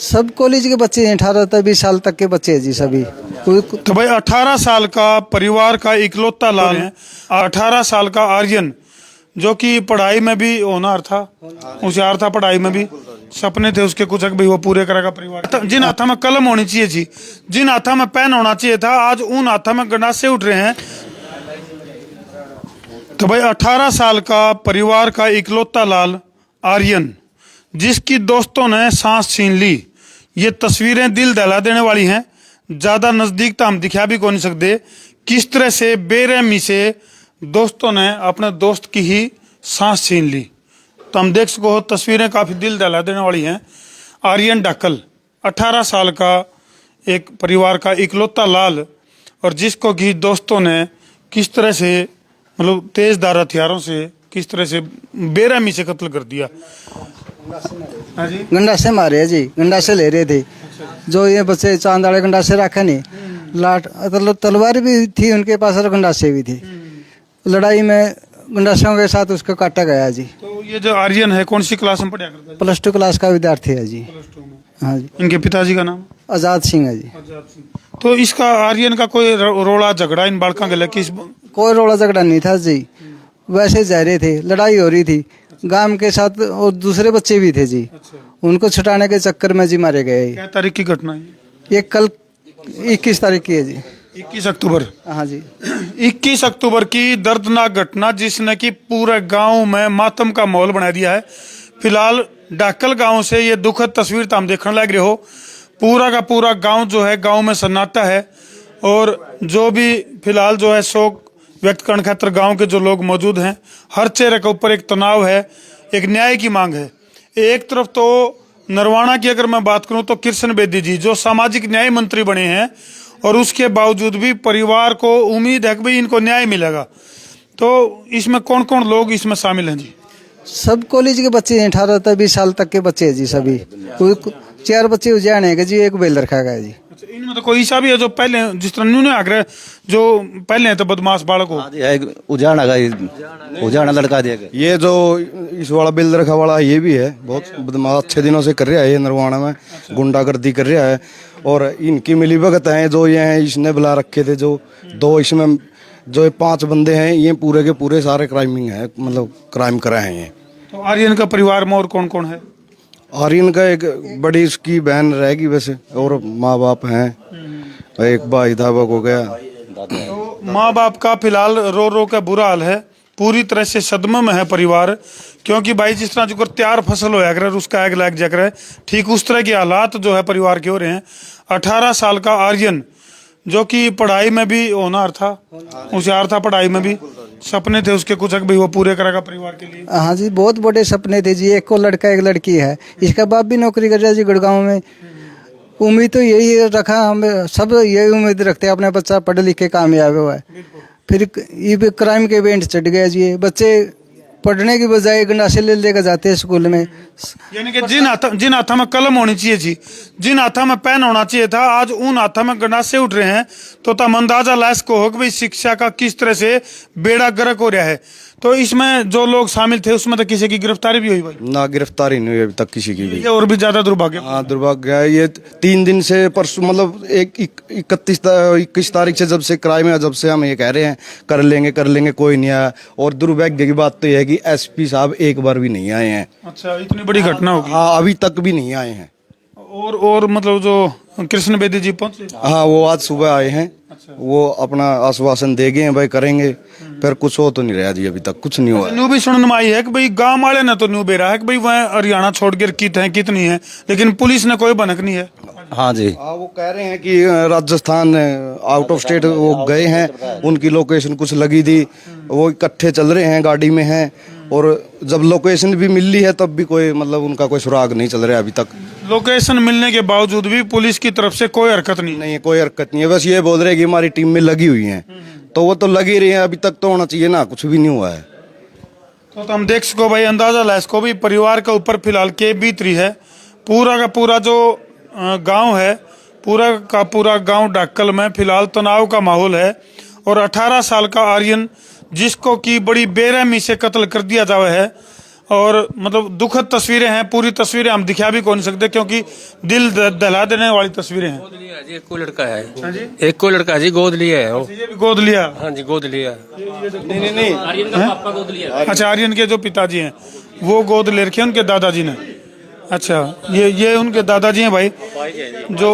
सब कॉलेज के बच्चे हैं, 18 से 20 साल तक के बच्चे हैं जी सभी। तो भाई 18 साल का परिवार का इकलौता लाल है, 18 साल का आर्यन जो कि पढ़ाई में भी होनहार था, होशियार था, पढ़ाई में भी सपने थे उसके कुछ भी वो पूरे करेगा परिवार। जिन हाथों में कलम होनी चाहिए थी, जिन हाथों में पेन होना चाहिए था, आज उन हाथों में गंडासे उठ रहे हैं। तो भाई 18 साल का परिवार का इकलौता लाल आर्यन जिसकी दोस्तों ने सांस छीन ली, ये तस्वीरें दिल दहला देने वाली हैं। ज्यादा नजदीक तो हम दिखा भी को नहीं सकते किस तरह से बेरहमी से दोस्तों ने अपने दोस्त की ही सांस छीन ली। तो हम देख सको तस्वीरें काफी दिल दहला देने वाली हैं। आर्यन डाकल 18 साल का एक परिवार का इकलौता लाल, और जिसको कि दोस्तों ने किस तरह से मतलब तेजधार हथियारों से किस तरह से बेरहमी से कत्ल कर दिया। हाँ जी, गंडासे मारे है जी, गंडासे ले रहे थे। जो ये बच्चे चांद वाले गंडासे रखे नहीं, लाट तलवार भी थी उनके पास और गंडासे भी थे। लड़ाई में गंडासियों के साथ उसको काटा गया जी। तो ये जो आर्यन है कौन सी क्लास में पढ़ा करता है? +2 क्लास का विद्यार्थी है जी। +2 में। हाँ जी। इनके पिताजी का नाम? आजाद सिंह है जी। आजाद सिंह। तो इसका आर्यन का कोई रोड़ा झगड़ा इन बालकों के लिए किस? कोई रोड़ा झगड़ा नहीं था जी, वैसे जा रहे थे, लड़ाई हो रही थी गांव के साथ, और दूसरे बच्चे भी थे जी। अच्छा। उनको छुटाने के चक्कर में जी मारे गए। क्या तारीख की घटना है? ये कल 21 तारीख की है जी। 21 अक्टूबर। हाँ जी। 21 अक्टूबर की दर्दनाक घटना जिसने कि पूरे गांव में मातम का माहौल बना दिया है। फिलहाल डाकल गांव से ये दुखद तस्वीर तो हम देखने लग रहे हो। पूरा का पूरा गांव जो है, गांव में सन्नाटा है, और जो भी फिलहाल जो है शोक व्यक्त करने खातिर गांव के जो लोग मौजूद हैं, हर चेहरे के ऊपर एक तनाव है, एक न्याय की मांग है। एक तरफ तो नरवाना की अगर मैं बात करूं तो कृष्ण बेदी जी जो सामाजिक न्याय मंत्री बने हैं, और उसके बावजूद भी परिवार को उम्मीद है कि भाई इनको न्याय मिलेगा। तो इसमें कौन कौन लोग इसमें शामिल हैं जी? सब कॉलेज के बच्चे हैं, 18 से 20 साल तक के बच्चे हैं जी सभी। 4 बच्चे उजान है जी, एक बेल रखा गया जी। इनमें तो कोई ऐसा भी है जो पहले जिस तरह न्यू आग्रह जो पहले है तो बदमाश बालक हो? उजाना का उजाना लड़का दिया गया। ये जो इस वाला बिल रखा वाला ये भी है, बहुत बदमाश, अच्छे दिनों से कर रहा है ये नरवाना में, गुंडागर्दी कर रहा है। और इनकी मिली भगत है जो ये हैं, इसने बुला रखे थे जो 2 इसमें जो 5 बंदे हैं, ये पूरे के पूरे सारे क्राइमिंग है, मतलब क्राइम कराए हैं ये। तो आर्यन का परिवार में और कौन कौन है? आर्यन का एक बड़ी उसकी बहन रहेगी वैसे, और माँ बाप हैं, एक भाई था वो हो गया। तो माँ बाप का फिलहाल रो रो का बुरा हाल है, पूरी तरह से सदमे में है परिवार, क्योंकि भाई जिस तरह जो तैयार फसल होया करे उसका आग लग जाकर ठीक उस तरह के हालात जो है परिवार के हो रहे हैं। 18 साल का आर्यन जो कि पढ़ाई में भी होनहार था, होशियार था, पढ़ाई में भी सपने थे उसके कुछ भी वो पूरे करेगा परिवार के लिए। हाँ जी, बहुत बड़े सपने थे जी। एक को लड़का एक लड़की है, इसका बाप भी नौकरी कर रहा है जी गुड़गांव में। उम्मीद तो यही रखा, हमें सब यही उम्मीद रखते हैं अपना बच्चा पढ़े लिखे कामयाब हुआ है। फिर ये क्राइम के इवेंट चढ़ गया जी। ये बच्चे पढ़ने की बजाय गंडासे ले लेकर जाते हैं स्कूल में। यानी कि जिन हाथों में कलम होनी चाहिए थी, जिन हाथों में पेन होना चाहिए था, आज उन हाथों में गंडासे उठ रहे हैं। तो तब अंदाजा ला इसको हो कि भाई शिक्षा का किस तरह से बेड़ा गर्क हो रहा है। तो इसमें जो लोग शामिल थे उसमें तो किसी की गिरफ्तारी भी हुई भाई? ना, गिरफ्तारी नहीं हुई अभी तक किसी की भी। ये और भी ज्यादा दुर्भाग्य। हाँ, दुर्भाग्य है। ये 3 दिन से परसों मतलब 21 तारीख से जब से क्राइम है, जब से हम ये कह रहे हैं कर लेंगे कोई नहीं आया। और दुर्भाग्य की बात तो यह है कि SP साहब एक बार भी नहीं आए हैं। अच्छा, इतनी बड़ी घटना होगी? हाँ, अभी तक भी नहीं आए हैं। और मतलब जो कृष्ण बेदी जी पहुंचे? हाँ, वो आज सुबह आए हैं। वो अपना आश्वासन दे गए हैं भाई करेंगे, फिर कुछ हो तो नहीं रहा जी, अभी तक कुछ नहीं हुआ। न्यू भी सुनने में आई है कि भाई गांव वाले ने तो न्यू बेरा है कि भाई वह हरियाणा छोड़ कर कितनी है, लेकिन पुलिस ने कोई भनक नहीं है। हाँ जी, हाँ, वो कह रहे हैं कि राजस्थान आउट ऑफ स्टेट वो गए हैं, उनकी लोकेशन कुछ लगी थी, वो इकट्ठे चल रहे हैं, गाड़ी में हैं। और जब लोकेशन भी मिल ली है तब भी कोई मतलब उनका कोई सुराग नहीं चल रहा है अभी तक। लोकेशन मिलने के बावजूद भी पुलिस की तरफ से कोई हरकत नहीं है, कोई हरकत नहीं है। बस ये बोल रहे हैं कि हमारी टीम में लगी हुई है, तो वो तो लगी रही है, अभी तक तो होना चाहिए ना, कुछ भी नहीं हुआ है। तो हम देख सको भाई, अंदाजा ला इसको भी परिवार के ऊपर फिलहाल के बीत रही है। पूरा का पूरा जो गांव है, पूरा का पूरा गांव डाकल में फिलहाल तनाव का माहौल है। और 18 साल का आर्यन जिसको कि बड़ी बेरहमी से कत्ल कर दिया जावा है, और मतलब दुखद तस्वीरें हैं। पूरी तस्वीरें हम दिखा भी कौन सकते क्योंकि दिल दहला देने वाली तस्वीरें हैं। गोद लिया जी, एक को लड़का है, एक को लड़का जी, गोद लिया है वो। ये भी गोद लिया। हाँ जी, गोद लिया। नहीं आर्यन का पापा गोद लिया। अच्छा, आर्यन के जो पिताजी हैं वो गोद ले रखे हैं उनके दादाजी ने। अच्छा, ये उनके दादाजी हैं भाई जो।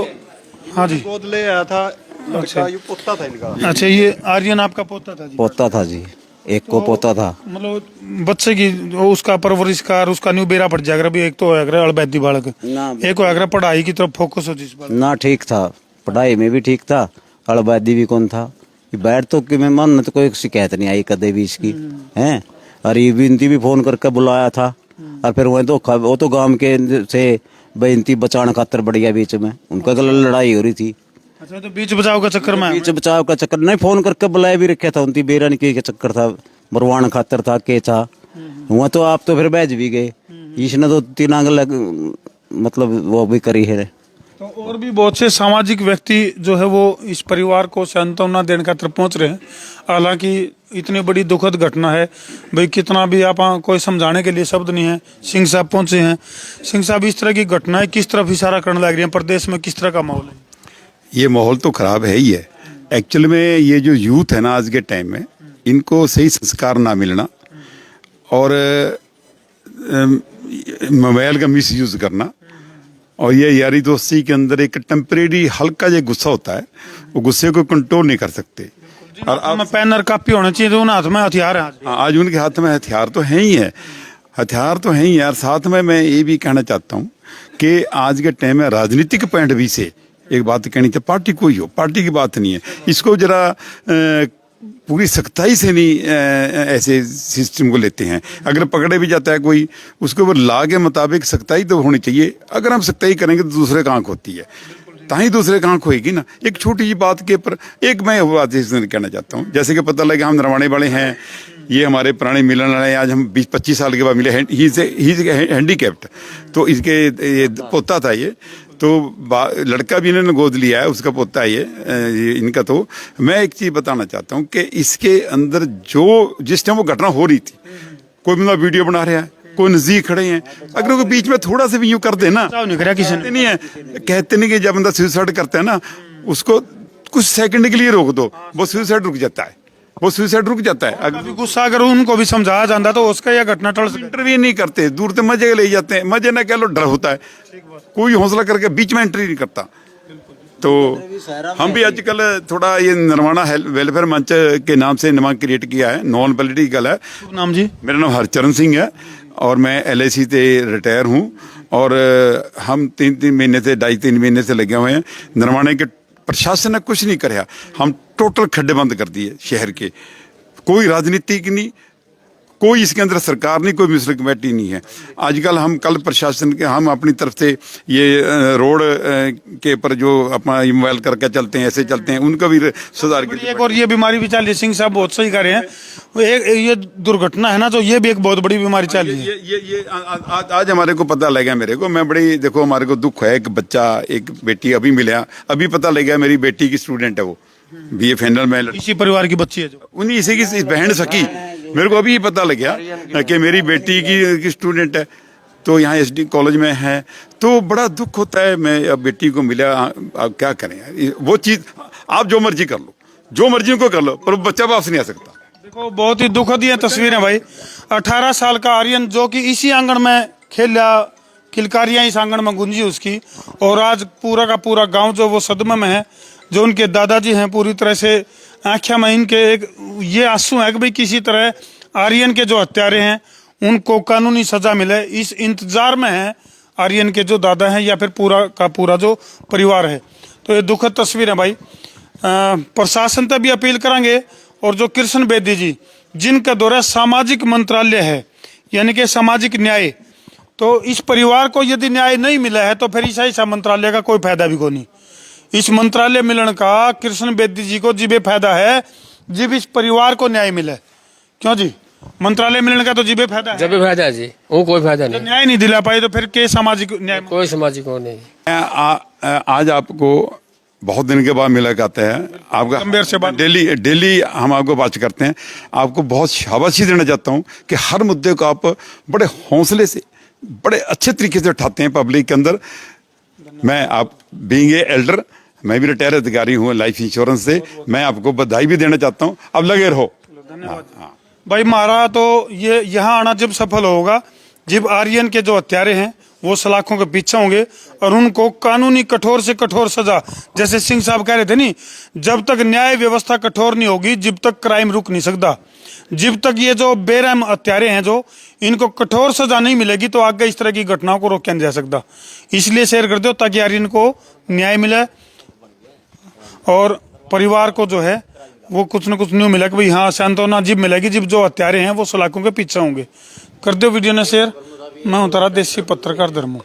हाँ जी, गोद ले आया था। अच्छा, ये पोता था इनका। अच्छा, ये आर्यन आपका पोता था जी? पोता था जी, एक को पोता था। मतलब बच्चे की उसका परवरिश का उसका न्यू बेरा पड़ जाएगा। अभी एक तो होगा अड़बैती बालक, एक होगा पढ़ाई की तरफ फोकस हो जिस पर ना ठीक था, पढ़ाई में भी ठीक था, अड़बैदी भी कौन था। बैठ तो कि मैं मन तो कोई शिकायत नहीं आई कदे भी इसकी हैं। और ये बिनती भी फोन करके बुलाया था और फिर वो तो गांव के से बेनती बचाने खातर बढ़िया बीच में उनका लड़ाई हो रही थी। अच्छा, तो बीच बचाव का चक्कर में बीच बचाव का चक्कर नहीं, फोन करके बुलाया भी रखा था। उनकी बेरा के चक्कर था, मरवाण खातर था के था। हुआ तो आप तो फिर बैज भी गए। इसने तो 3 आंगल मतलब वो भी करी है। तो और भी बहुत से सामाजिक व्यक्ति जो है वो इस परिवार को सांत्वना देने का तरफ पहुंच रहे हैं। हालांकि इतनी बड़ी दुखद घटना है भाई, कितना भी आप कोई समझाने के लिए शब्द नहीं है। सिंह साहब पहुंचे हैं। सिंह साहब, इस तरह की घटनाएं किस तरफ इशारा करने लग रही है? प्रदेश में किस तरह का माहौल है? ये माहौल तो खराब है ही है। एक्चुअल में ये जो यूथ है ना आज के टाइम में, इनको सही संस्कार ना मिलना और मोबाइल का मिसयूज करना और ये यारी दोस्ती के अंदर एक टेम्परेरी हल्का जो गुस्सा होता है, वो गुस्से को कंट्रोल नहीं कर सकते। और अब पेन और कॉपी होना चाहिए, तो उन हाथ में हथियार है। आज उनके हाथ में हथियार तो है ही है, हथियार तो है ही यार। साथ में मैं ये भी कहना चाहता हूँ कि आज के टाइम में राजनीतिक पॉइंट भी से एक बात कहनी चाहिए, पार्टी कोई हो, पार्टी की बात नहीं है। इसको जरा पूरी सख्ताई से नहीं ऐसे सिस्टम को लेते हैं। अगर पकड़े भी जाता है कोई, उसके ऊपर लॉ के मुताबिक सख्ताई तो होनी चाहिए। अगर हम सख्ताई करेंगे तो दूसरे का आंख होती है, ताही दूसरे का आंख होगी ना। एक छोटी सी बात के ऊपर एक मैं बात कहना चाहता हूँ। जैसे कि पता लगा हम नरवाने वाले हैं, ये हमारे पुराने मिलन वाले हैं। आज हम 20-25 साल के बाद मिले। ही हैंडीकैप्ट, तो इसके ये पोता था ये, तो लड़का भी इन्होंने गोद लिया है, उसका पोता है ये इनका। तो मैं एक चीज बताना चाहता हूँ कि इसके अंदर जो जिस टाइम वो घटना हो रही थी, कोई मतलब वीडियो बना रहा है, कोई नजदीक खड़े हैं, अगर वो बीच में थोड़ा सा भी यूं कर देना, नहीं है कहते नहीं कि जब बंदा सुसाइड करता है ना, उसको कुछ सेकंड के लिए रोक दो, वो सुसाइड रुक जाता है, वो सुसाइड रुक जाता है। अगर गुस्सा अगर उनको भी समझाया जाता तो उसका यह घटना टल सकती। इंटरव्यू नहीं करते, दूर से मजे ले जाते हैं। मजे ना कह लो, डर होता है, कोई हौसला करके बीच में एंट्री नहीं करता। तो हम भी आजकल थोड़ा ये नरवाना वेलफेयर मंच के नाम से नाम क्रिएट किया है, नॉन पॉलिटिकल है। नाम जी? मेरा नाम हरचरण सिंह है और मैं LIC से रिटायर हूँ। और हम 3 महीने से 2.5-3 महीने से लगे हुए हैं। नरवाने के प्रशासन ने कुछ नहीं कराया, हम टोटल खड्डे बंद कर दिए शहर के। कोई राजनीतिक नहीं, कोई इसके अंदर सरकार नहीं, कोई म्यूनिसिपल कमेटी नहीं है। आजकल हम कल प्रशासन के हम अपनी तरफ से ये रोड के ऊपर जो अपना मोबाइल करके चलते हैं, ऐसे चलते हैं, उनका भी सुधार के लिए। एक और ये बीमारी भी चल रही है, सिंह साहब बहुत सही कर रहे हैं। ये दुर्घटना है ना, तो ये भी एक बहुत बड़ी बीमारी चल रही है। ये आज हमारे को पता लगा, मेरे को, मैं बड़ी देखो हमारे को दुख है। एक बच्चा, एक बेटी अभी मिला, अभी पता लगा मेरी बेटी की स्टूडेंट है, वो BA फाइनल में, इसी परिवार की बच्ची है जो उन्हीं इसी की बहन सकी। मेरे को अभी ही पता लग गया कि मेरी बेटी की स्टूडेंट है, तो यहाँ SD कॉलेज में है। तो बड़ा दुख होता है। मैं अब बेटी को मिला, आप क्या करें, वो चीज आप जो मर्जी कर लो, जो मर्जी को कर लो, पर बच्चा वापस नहीं आ सकता। देखो, बहुत ही दुखद ये तस्वीरें भाई। 18 साल का आर्यन जो कि इसी आंगन में खेला, किलकारियां इस आंगन में गुंजी उसकी, और आज पूरा का पूरा गांव जो वो सदमे में है। जो उनके दादाजी हैं, पूरी तरह से आंखें में इनके एक ये आंसू है कि भाई किसी तरह आर्यन के जो हत्यारे हैं उनको कानूनी सजा मिले। इस इंतजार में है आर्यन के जो दादा हैं या फिर पूरा का पूरा जो परिवार है। तो ये दुखद तस्वीर है भाई। प्रशासन तक भी अपील करेंगे, और जो कृष्ण बेदी जी जिनका दौरा सामाजिक मंत्रालय है, यानी कि सामाजिक न्याय, तो इस परिवार को यदि न्याय नहीं मिला है तो फिर ऐसा मंत्रालय का कोई फायदा भी को नहीं। इस मंत्रालय मिलन का कृष्ण बेदी जी को जिबे फायदा है जब इस परिवार को न्याय मिले। क्यों जी? मंत्रालय मिलने का तो जिबे फायदा है, जब भी फायदा है जी, वो कोई फायदा नहीं। न्याय नहीं दिला पाए तो फिर के सामाजिक न्याय? कोई सामाजिक वो नहीं। मैं आज आपको बहुत दिन के बाद मुलाकात है आपका लंबे अरसे बाद। डेली हम आपको बात करते हैं। आपको बहुत शाबाशी देना चाहता हूं कि हर मुद्दे को आप बड़े हौसले से बड़े अच्छे तरीके से उठाते हैं पब्लिक के अंदर। मैं आप बीइंग ए एल्डर, मैं भी रिटायर अधिकारी हूं लाइफ इंश्योरेंस से, मैं आपको बधाई भी देना चाहता हूं। अब लगे रहो। भाई हमारा तो ये यहाँ आना जब सफल होगा जब आर्यन के जो हत्यारे हैं वो सलाखों के पीछे होंगे और उनको कानूनी कठोर से कठोर सजा, जैसे सिंह साहब कह रहे थे नहीं, जब तक न्याय व्यवस्था कठोर नहीं होगी जब तक क्राइम रुक नहीं सकता। जब तक ये जो बेरहम हत्यारे हैं जो इनको कठोर सजा नहीं मिलेगी तो आगे इस तरह की घटनाओं को रोका नहीं जा सकता। इसलिए शेयर कर दो ताकि आर्यन को न्याय मिले और परिवार को जो है वो कुछ न कुछ न्यू मिला कि भाई हाँ सांत्वना जब मिलेगी जब जो हत्यारे हैं वो सलाखों के पीछे होंगे। कर दो वीडियो ने शेयर। मैं हूं तारा देसी पत्रकार धर्मू।